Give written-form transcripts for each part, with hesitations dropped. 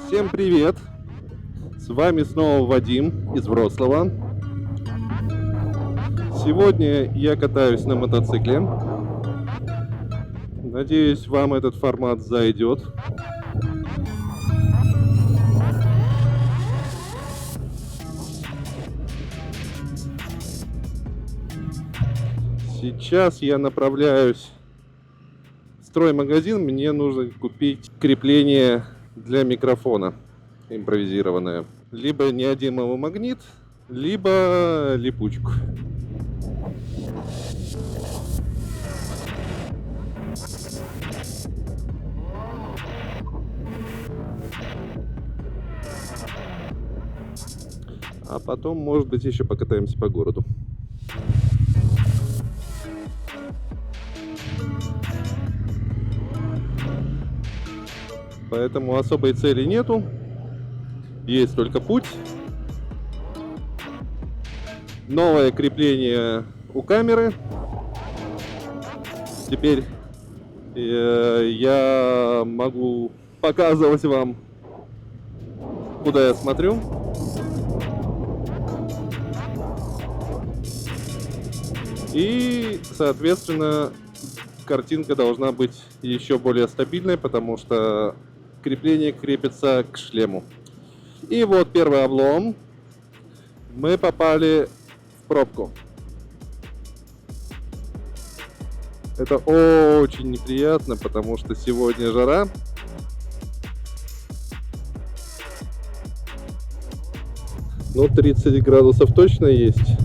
Всем привет! С вами снова Вадим из Вроцлава. Сегодня я катаюсь на мотоцикле. Надеюсь, вам этот формат зайдет. Сейчас я направляюсь в строймагазин. Мне нужно купить крепление для микрофона импровизированное. Либо неодимовый магнит, либо липучку. А потом, может быть, еще покатаемся по городу. Поэтому особой цели нету. Есть только путь. Новое крепление у камеры. Теперь я могу показывать вам, куда я смотрю. И, соответственно, картинка должна быть еще более стабильной, потому что крепление крепится к шлему. И вот первый облом. Мы попали в пробку. Это очень неприятно, потому что сегодня жара. Ну, 30 градусов точно есть.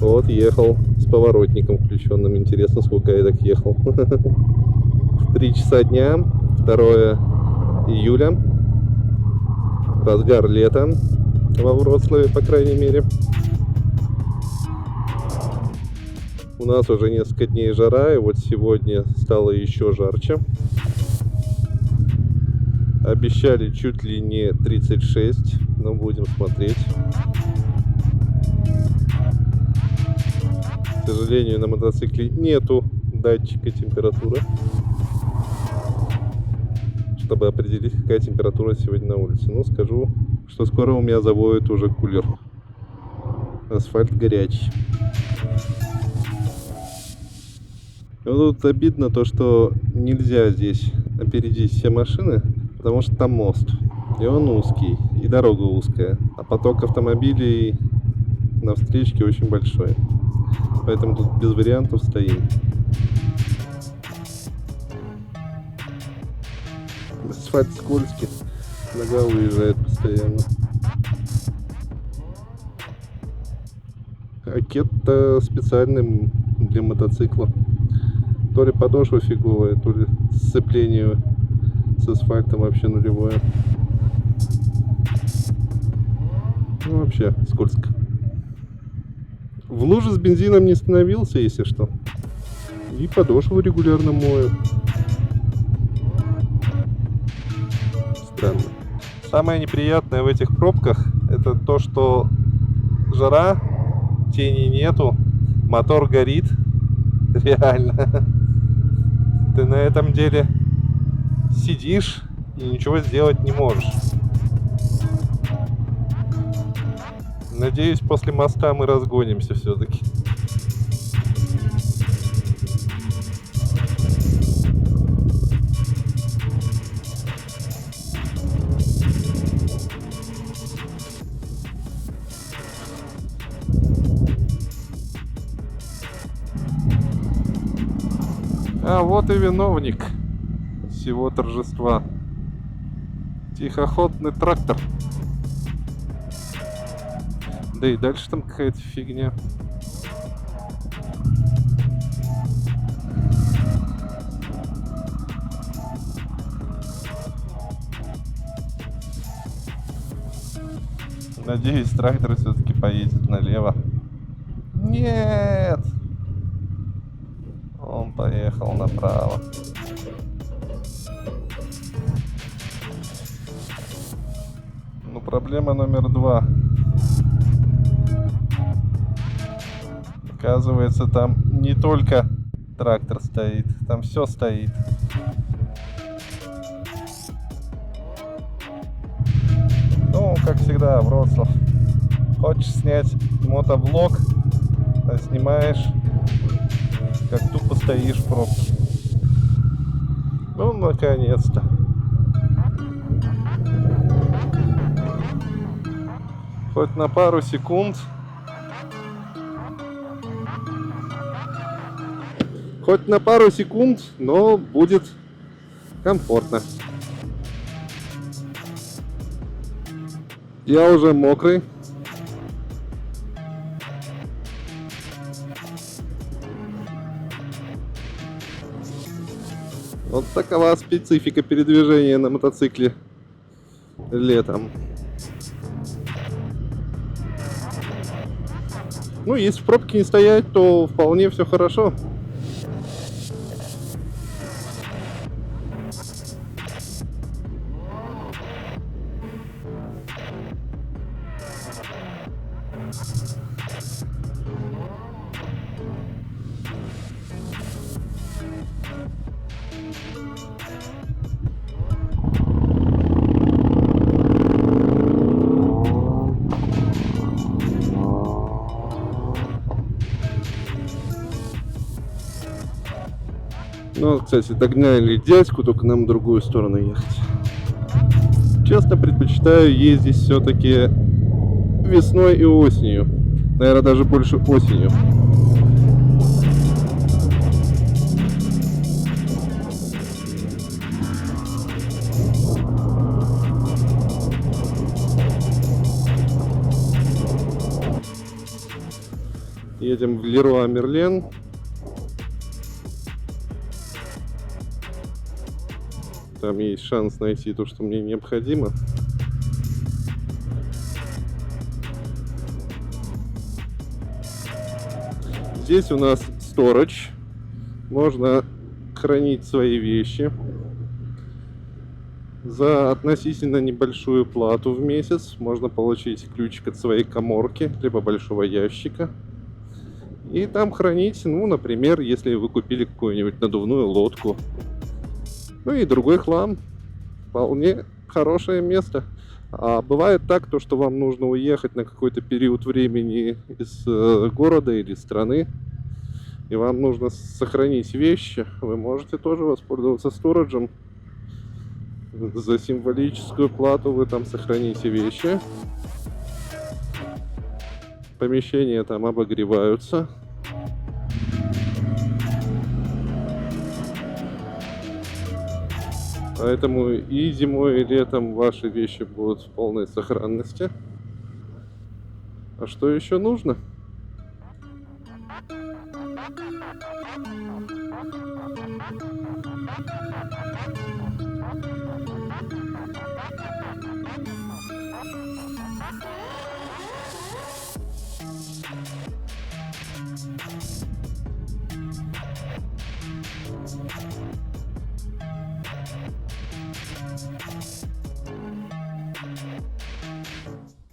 Вот, ехал с поворотником включенным. Интересно, сколько я так ехал. В 3 часа дня, 2 июля. Разгар лета во Вроцлаве, по крайней мере. У нас уже несколько дней жара, и вот сегодня стало еще жарче. Обещали чуть ли не 36, но будем смотреть. К сожалению, на мотоцикле нету датчика температуры, чтобы определить, какая температура сегодня на улице. Но скажу, что скоро у меня заводит уже кулер. Асфальт горячий. И вот тут обидно то, что нельзя здесь опередить все машины, потому что там мост. И он узкий, и дорога узкая. А поток автомобилей на встречке очень большой. Поэтому тут без вариантов стоим. Асфальт скользкий, нога уезжает постоянно. Ракет-то специальный для мотоцикла. То ли подошва фиговая, то ли сцепление с асфальтом вообще нулевое. Ну, вообще скользко. В луже с бензином не становился, если что. И подошву регулярно мою. Странно. Самое неприятное в этих пробках это то, что жара, тени нету, мотор горит. Реально. Ты на этом деле сидишь и ничего сделать не можешь. Надеюсь, после моста мы разгонимся все-таки. А вот и виновник всего торжества. Тихоходный трактор. Да и дальше там какая-то фигня. Надеюсь, трактор все-таки поедет налево. Нет! Он поехал направо. Ну, проблема номер 2. Оказывается, там не только трактор стоит, там все стоит. Ну, как всегда, Вроцлав. Хочешь снять моtovлог, а снимаешь, как тупо стоишь в пробке. Ну, наконец-то. Хоть на пару секунд. Хоть на пару секунд, но будет комфортно. Я уже мокрый. Вот такова специфика передвижения на мотоцикле летом. Ну, если в пробке не стоять, то вполне все хорошо. Ну, кстати, догнали дядьку, только нам в другую сторону ехать. Честно, предпочитаю ездить все-таки весной и осенью. Наверное, даже больше осенью. Едем в Леруа Мерлен. Там есть шанс найти то, что мне необходимо. Здесь у нас storage. Можно хранить свои вещи за относительно небольшую плату в месяц. Можно получить ключик от своей каморки, либо большого ящика. И там хранить, ну, например, если вы купили какую-нибудь надувную лодку. Ну и другой хлам. Вполне хорошее место. А бывает так, то, что вам нужно уехать на какой-то период времени из города или страны, и вам нужно сохранить вещи, вы можете тоже воспользоваться сториджем. За символическую плату вы там сохраните вещи. Помещения там обогреваются. Поэтому и зимой, и летом ваши вещи будут в полной сохранности. А что еще нужно?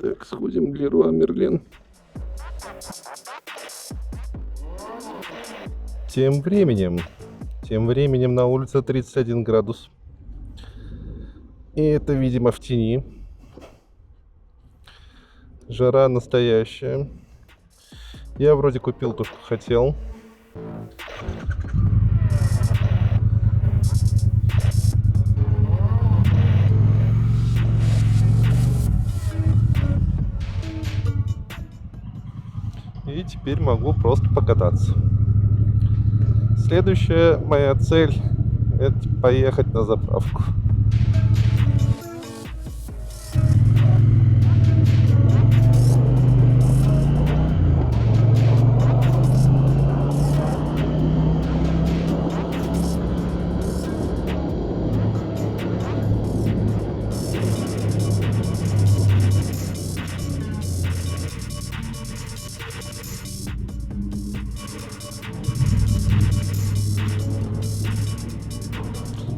Так, сходим в Леруа Мерлен. Тем временем на улице 31 градус. И это, видимо, в тени. Жара настоящая. Я вроде купил то, что хотел. И теперь могу просто покататься. Следующая моя цель — это поехать на заправку.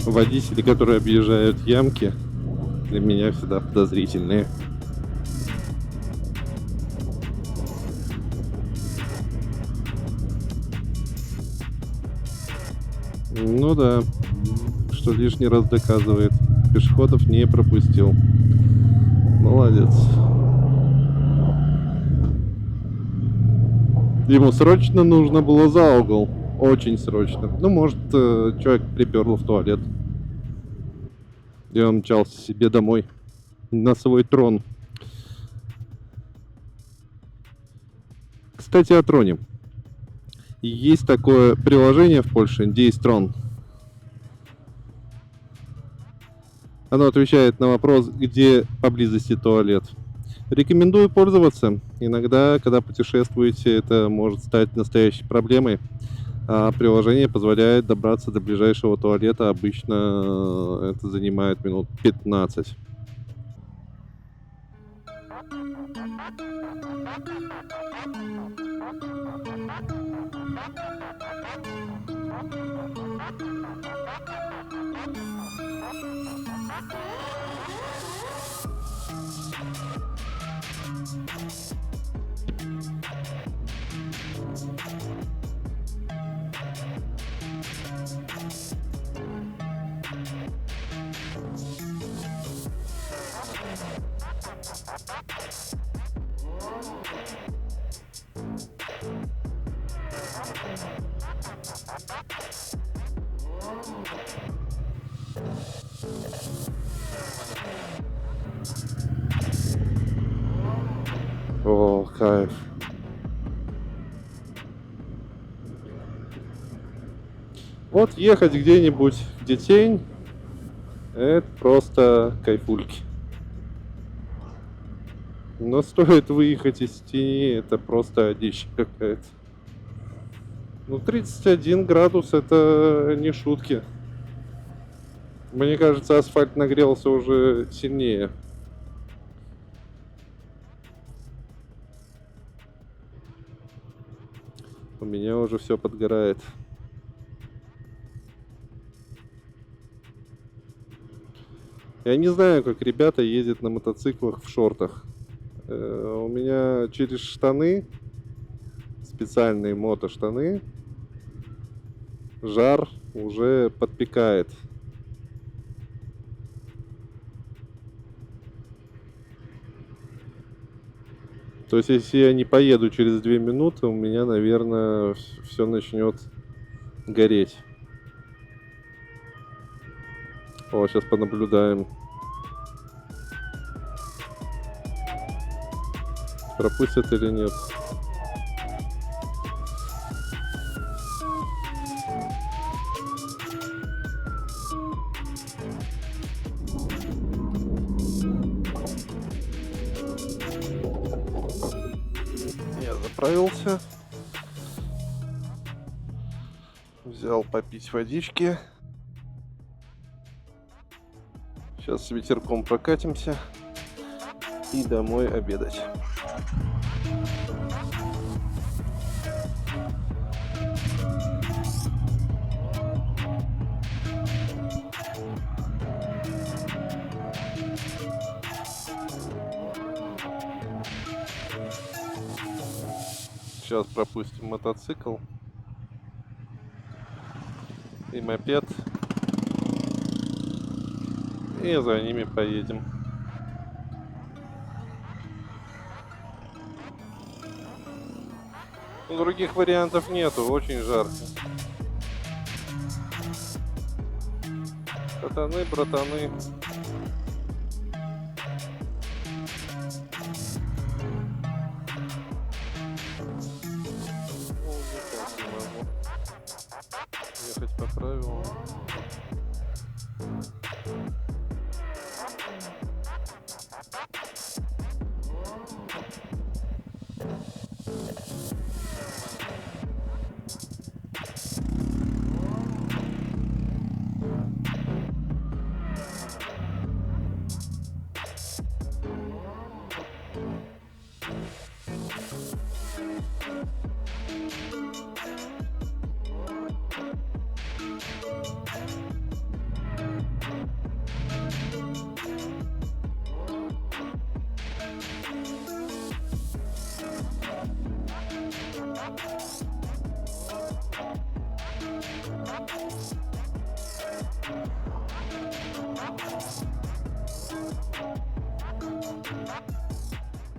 Водители, которые объезжают ямки, для меня всегда подозрительные. Ну да, что лишний раз доказывает. Пешеходов не пропустил. Молодец. Ему срочно нужно было за угол. Очень срочно. Ну, может, человек приперло в туалет. И он мчался себе домой. На свой трон. Кстати, о троне. Есть такое приложение в Польше, Дейстрон. Оно отвечает на вопрос, где поблизости туалет. Рекомендую пользоваться. Иногда, когда путешествуете, это может стать настоящей проблемой. А приложение позволяет добраться до ближайшего туалета. Обычно это занимает минут 15. О, кайф. Вот ехать где-нибудь, где тень, это просто кайфульки. Но стоит выехать из тени, это просто дичь какая-то. Ну, 31 градус это не шутки. Мне кажется, асфальт нагрелся уже сильнее. У меня уже все подгорает. Я не знаю, как ребята ездят на мотоциклах в шортах. У меня через штаны, специальные мотоштаны, жар уже подпекает. То есть, если я не поеду через 2 минуты, у меня, наверное, все начнет гореть. О, сейчас понаблюдаем. Пропустят или нет. Я заправился. Взял попить водички. Сейчас с ветерком прокатимся и домой обедать. Сейчас пропустим мотоцикл и мопед, и за ними поедем. Других вариантов нету, очень жарко. Катаны, братаны. Никак не могу ехать по правилам.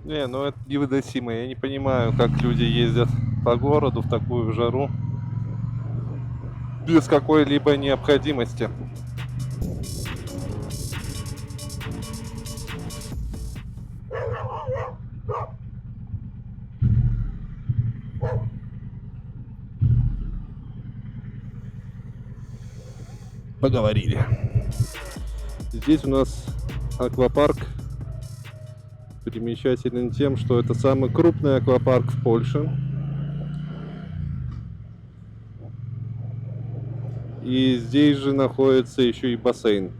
Не, ну это невыносимо. Я не понимаю, как люди ездят по городу в такую жару без какой-либо необходимости. Поговорили. Здесь у нас аквапарк примечателен тем, что это самый крупный аквапарк в Польше. И здесь же находится еще и бассейн.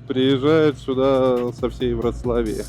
Приезжают сюда со всей Вроцлавии.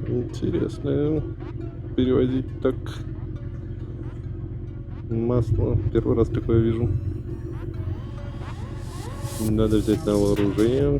Интересно перевозить так масло. Первый раз такое вижу. Надо взять на вооружение.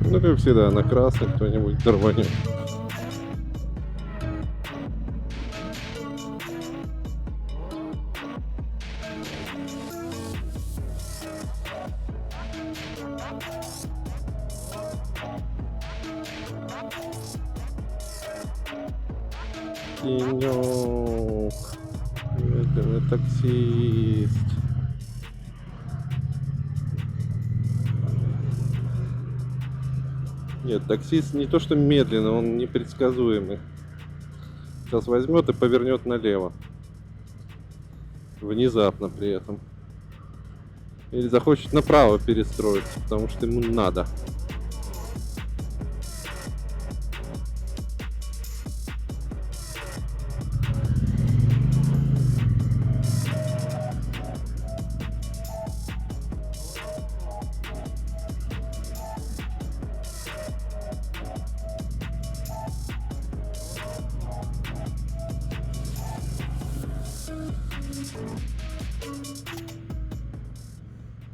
Ну, как всегда, на красный кто-нибудь дорванет. Денёк. Это таксист. Нет, таксист не то что медленно, он непредсказуемый. Сейчас возьмет и повернет налево. Внезапно при этом. Или захочет направо перестроиться, потому что ему надо.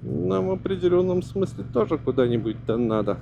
Нам в определенном смысле тоже куда-нибудь-то надо.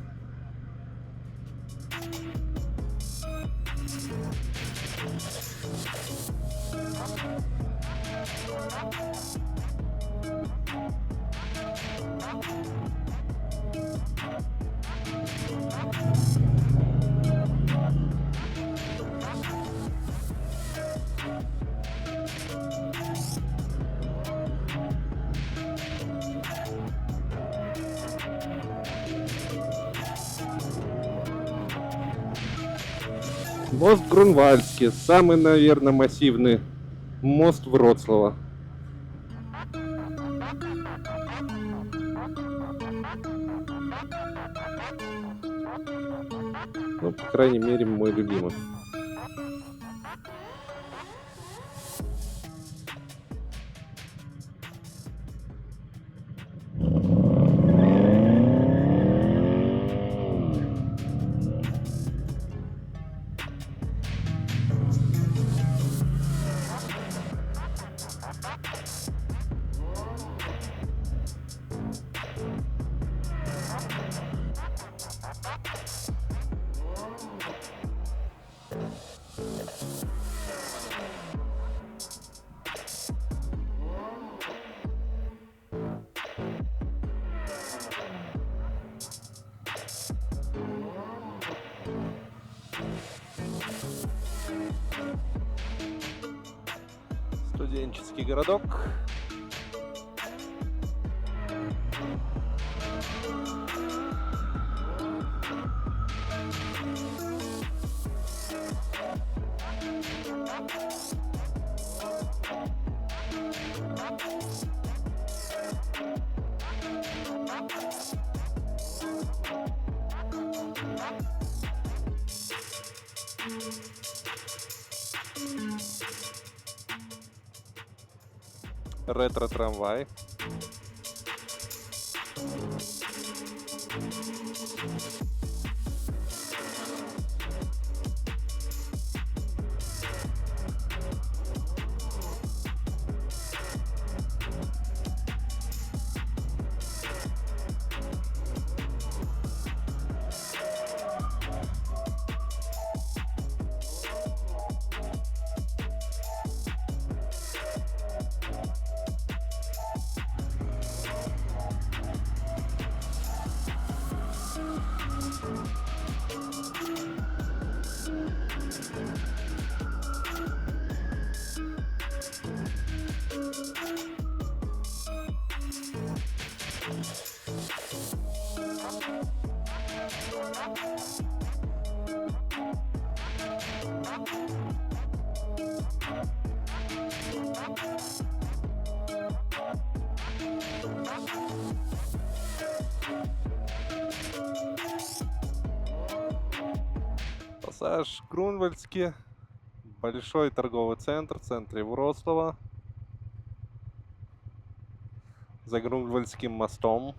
Мост Грунвальдский, самый, наверное, массивный мост Вроцлава. Ну, по крайней мере, мой любимый. Студенческий городок. Ретро-трамвай. Пассаж Грунвальдский. Большой торговый центр в центре Вроцлава. За Грунвальдским мостом.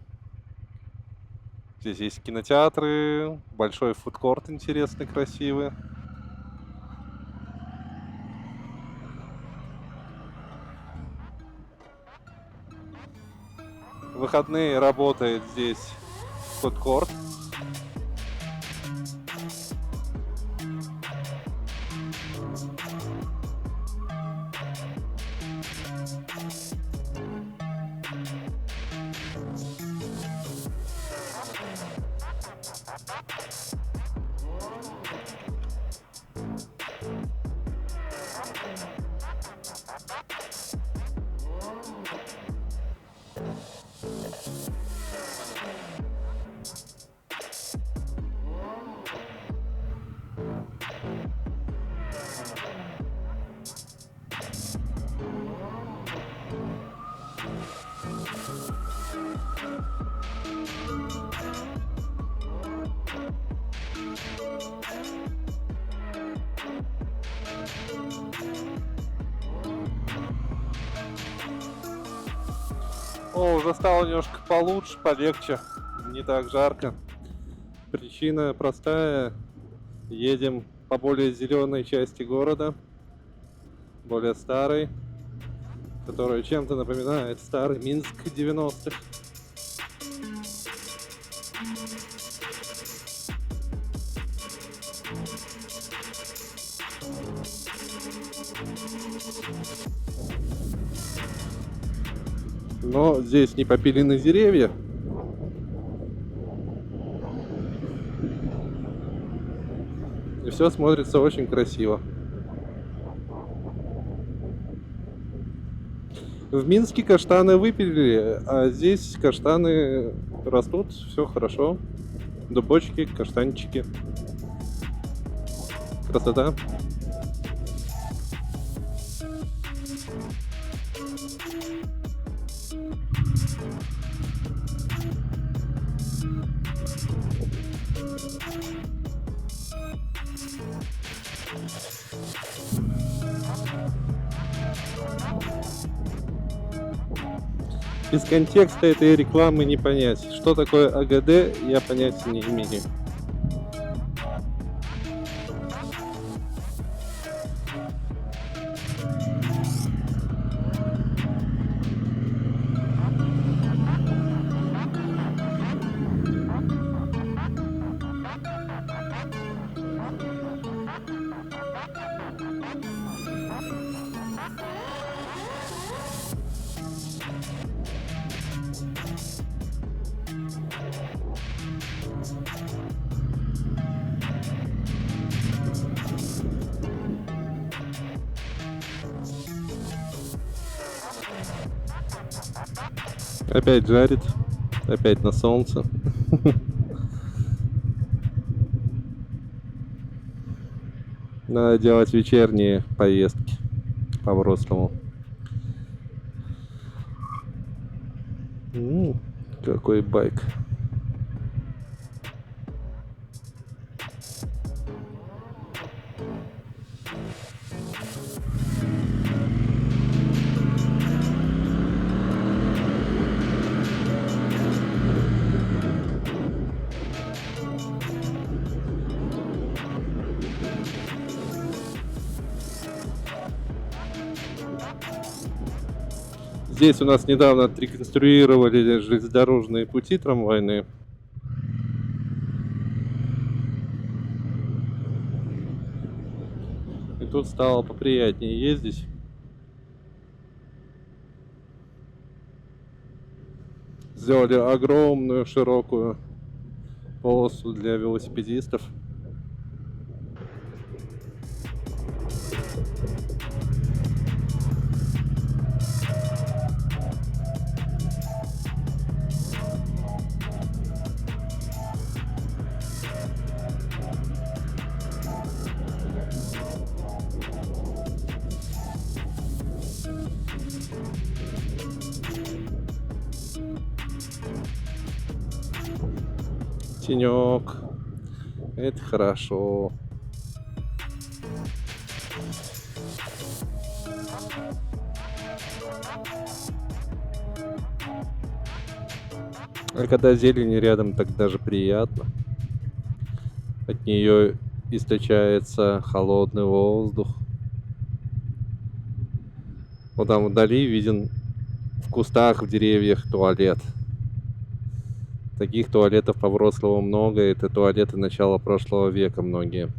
Здесь есть кинотеатры, большой фудкорт интересный, красивый. В выходные работает здесь фудкорт. О, уже стало немножко получше, полегче, не так жарко. Причина простая. Едем по более зеленой части города, более старой, которая чем-то напоминает старый Минск 90-х. Но здесь не попилены деревья. И все смотрится очень красиво. В Минске каштаны выпилили, а здесь каштаны растут, все хорошо. Дубочки, каштанчики. Красота. Без контекста этой рекламы не понять. Что такое АГД, я понятия не имею. Опять жарит, опять на солнце. Надо делать вечерние поездки по-взрослому. Какой байк. Здесь у нас недавно отреконструировали железнодорожные пути трамвайные. И тут стало поприятнее ездить. Сделали огромную широкую полосу для велосипедистов. Тенек. Это хорошо. А когда зелень рядом, так даже приятно. От нее источается холодный воздух. Вот там вдали виден в кустах, в деревьях туалет. Таких туалетов по Вроцлаву много. Это туалеты начала прошлого века многие.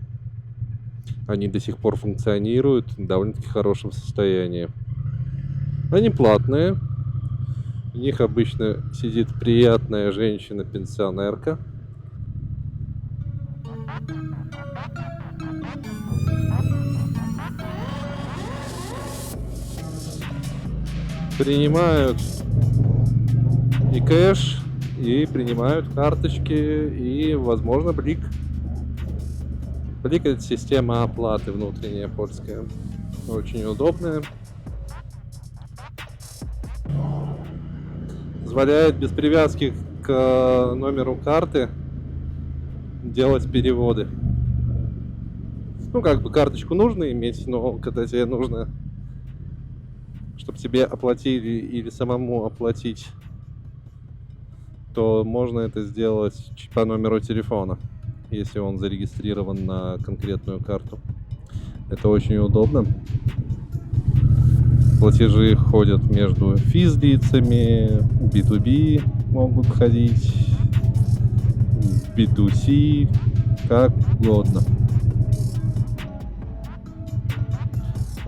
Они до сих пор функционируют в довольно-таки хорошем состоянии. Они платные. В них обычно сидит приятная женщина-пенсионерка. Принимают и кэш, и принимают карточки, и, возможно, Блик. Блик — это система оплаты внутренняя польская. Очень удобная. Позволяет без привязки к номеру карты делать переводы. Ну, как бы карточку нужно иметь, но когда тебе нужно, чтобы тебе оплатили или самому оплатить, то можно это сделать по номеру телефона, если он зарегистрирован на конкретную карту. Это очень удобно. Платежи ходят между физлицами, B2B могут ходить, B2C, как угодно.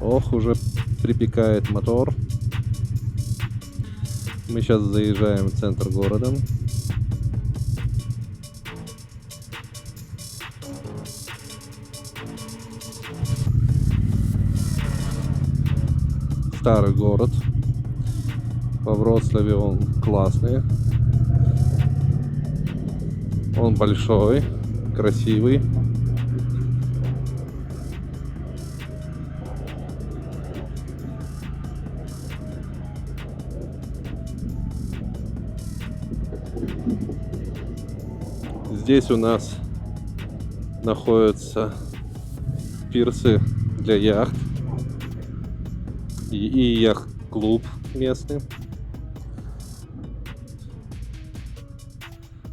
Ох, уже припекает мотор. Мы сейчас заезжаем в центр города. Старый город. Во Вроцлаве он классный. Он большой, красивый. Здесь у нас находятся пирсы для яхт и яхт-клуб местный.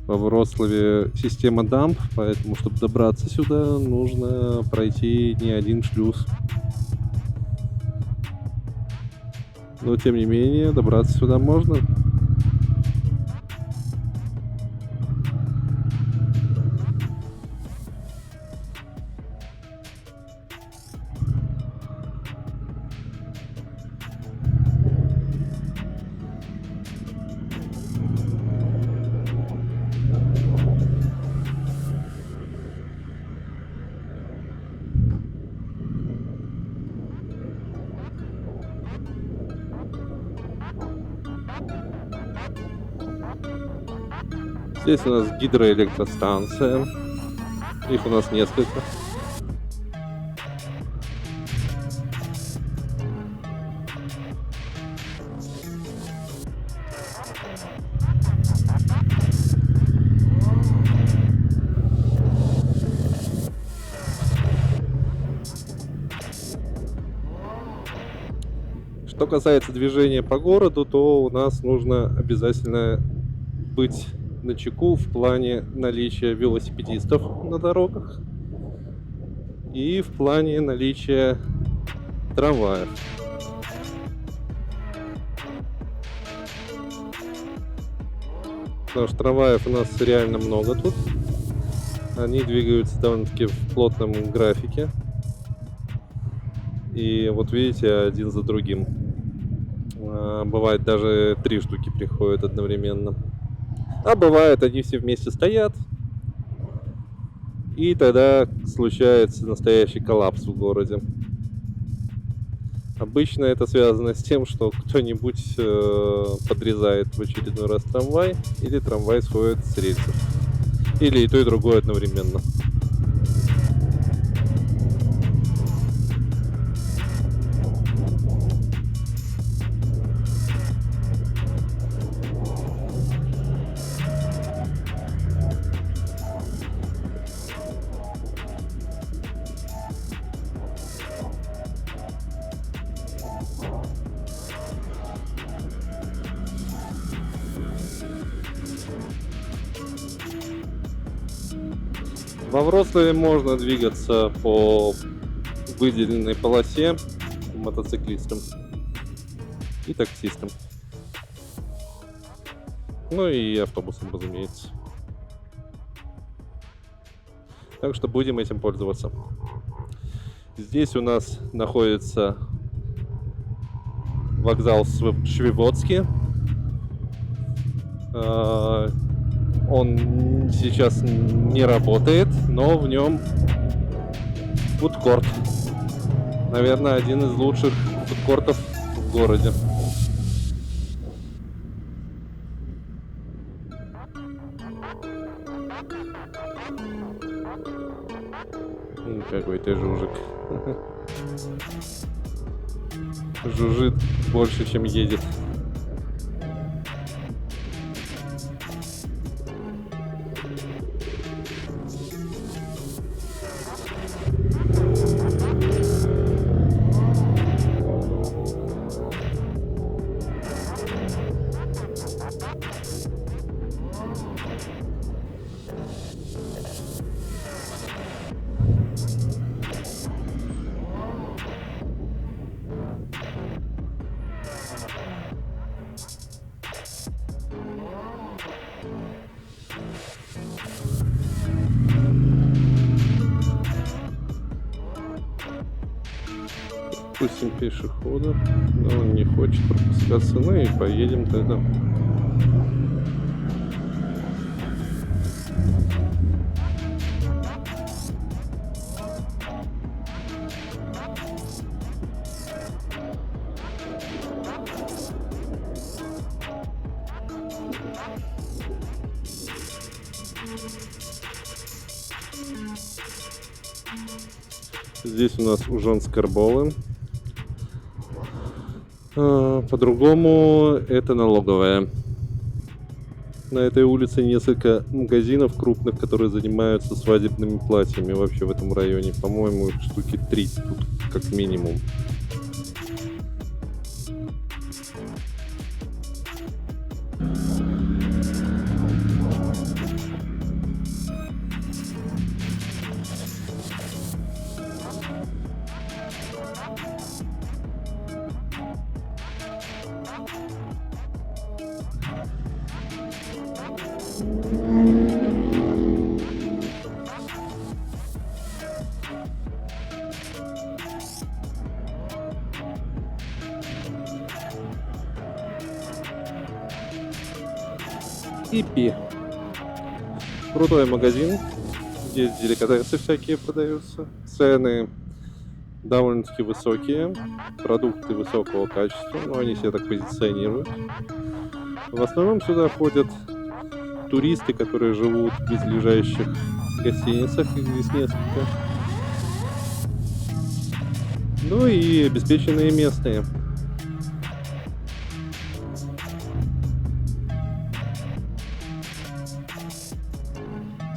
Во Вроцлаве система дамб, поэтому, чтобы добраться сюда, нужно пройти не один шлюз. Но, тем не менее, добраться сюда можно. Здесь у нас гидроэлектростанция. Их у нас несколько. Что касается движения по городу, то у нас нужно обязательно быть начеку в плане наличия велосипедистов на дорогах и в плане наличия трамваев. Потому что трамваев у нас реально много тут. Они двигаются довольно-таки в плотном графике. И вот видите, один за другим. Бывает даже 3 штуки приходят одновременно. А бывает, они все вместе стоят. И тогда случается настоящий коллапс в городе. Обычно это связано с тем, что кто-нибудь подрезает в очередной раз трамвай, или трамвай сходит с рельсов. Или и то, и другое одновременно. Во Вроцлаве можно двигаться по выделенной полосе мотоциклистам и таксистам. Ну и автобусам, разумеется. Так что будем этим пользоваться. Здесь у нас находится вокзал Швебодский. Он сейчас не работает, но в нем фудкорт. Наверное, один из лучших фудкортов в городе. Какой ты жужик. Жужжит больше, чем едет. Пустим пешехода, но он не хочет пропускаться, ну и поедем тогда. Здесь у нас Ужонск-Карболы. По-другому это налоговая. На этой улице несколько магазинов крупных, которые занимаются свадебными платьями вообще в этом районе. По-моему, их штуки 3 тут как минимум. Ипи. Крутой магазин. Здесь деликатесы всякие продаются. Цены довольно-таки высокие. Продукты высокого качества, но они себя так позиционируют. В основном сюда ходят туристы, которые живут в близлежащих гостиницах, их здесь несколько. Ну и обеспеченные местные.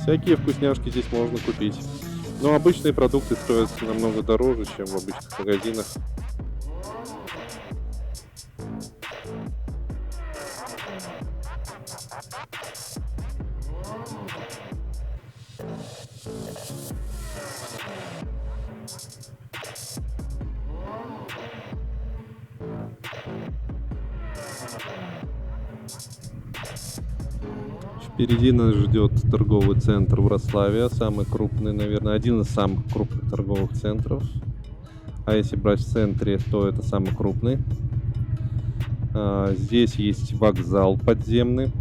Всякие вкусняшки здесь можно купить. Но обычные продукты стоят намного дороже, чем в обычных магазинах. Впереди нас ждет торговый центр Вроцлавия, самый крупный, наверное, один из самых крупных торговых центров. А если брать в центре, то это самый крупный. Здесь есть вокзал подземный,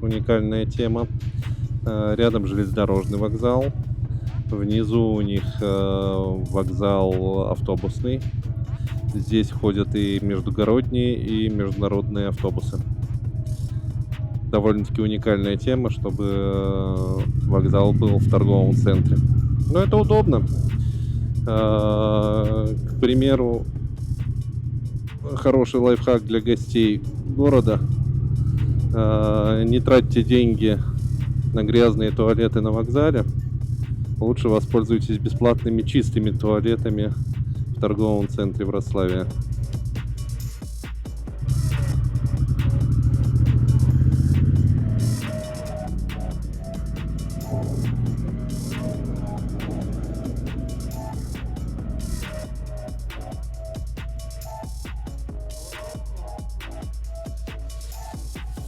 уникальная тема. Рядом железнодорожный вокзал. Внизу у них вокзал автобусный. Здесь ходят и междугородние, и международные автобусы. Довольно-таки уникальная тема, чтобы вокзал был в торговом центре. Но это удобно. К примеру, хороший лайфхак для гостей города. Не тратьте деньги на грязные туалеты на вокзале. Лучше воспользуйтесь бесплатными чистыми туалетами в торговом центре Вроцлавия.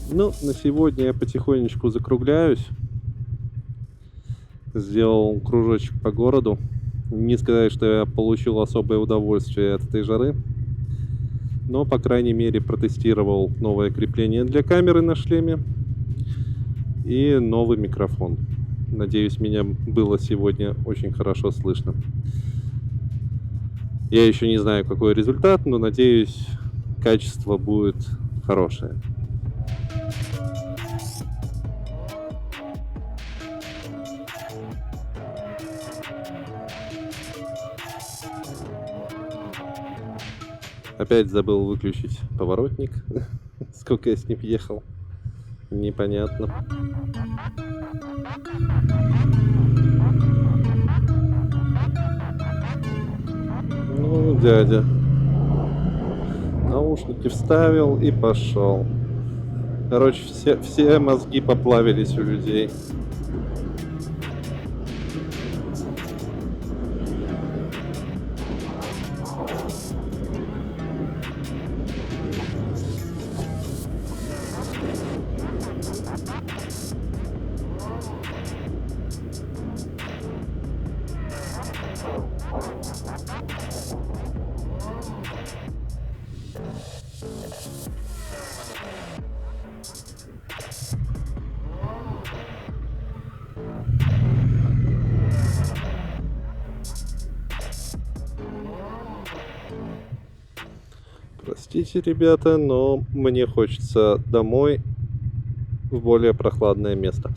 Ну, на сегодня я потихонечку закругляюсь. Сделал кружочек по городу. Не сказать, что я получил особое удовольствие от этой жары. Но, по крайней мере, протестировал новое крепление для камеры на шлеме. И новый микрофон. Надеюсь, меня было сегодня очень хорошо слышно. Я еще не знаю, какой результат, но надеюсь, качество будет хорошее. Опять забыл выключить поворотник. Сколько я с ним ехал, непонятно. Ну, дядя. Наушники вставил и пошел. Короче, все мозги поплавились у людей. Простите, ребята, но мне хочется домой, в более прохладное место.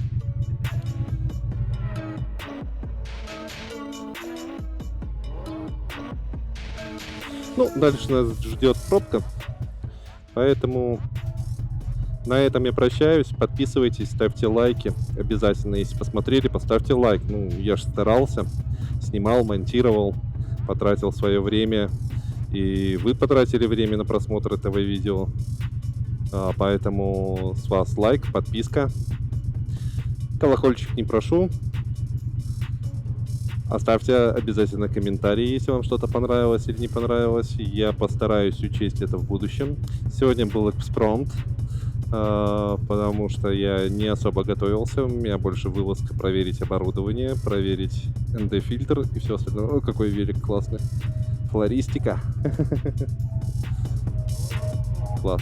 Ну, дальше нас ждет пробка, поэтому на этом я прощаюсь. Подписывайтесь, ставьте лайки. Обязательно, если посмотрели, поставьте лайк. Ну, я же старался, снимал, монтировал, потратил свое время. И вы потратили время на просмотр этого видео. Поэтому с вас лайк, подписка. Колокольчик не прошу. Оставьте обязательно комментарии, если вам что-то понравилось или не понравилось. Я постараюсь учесть это в будущем. Сегодня был экспромт, потому что я не особо готовился. У меня больше вылазка проверить оборудование, проверить ND-фильтр и все остальное. Ой, какой велик классный. Флористика. Класс.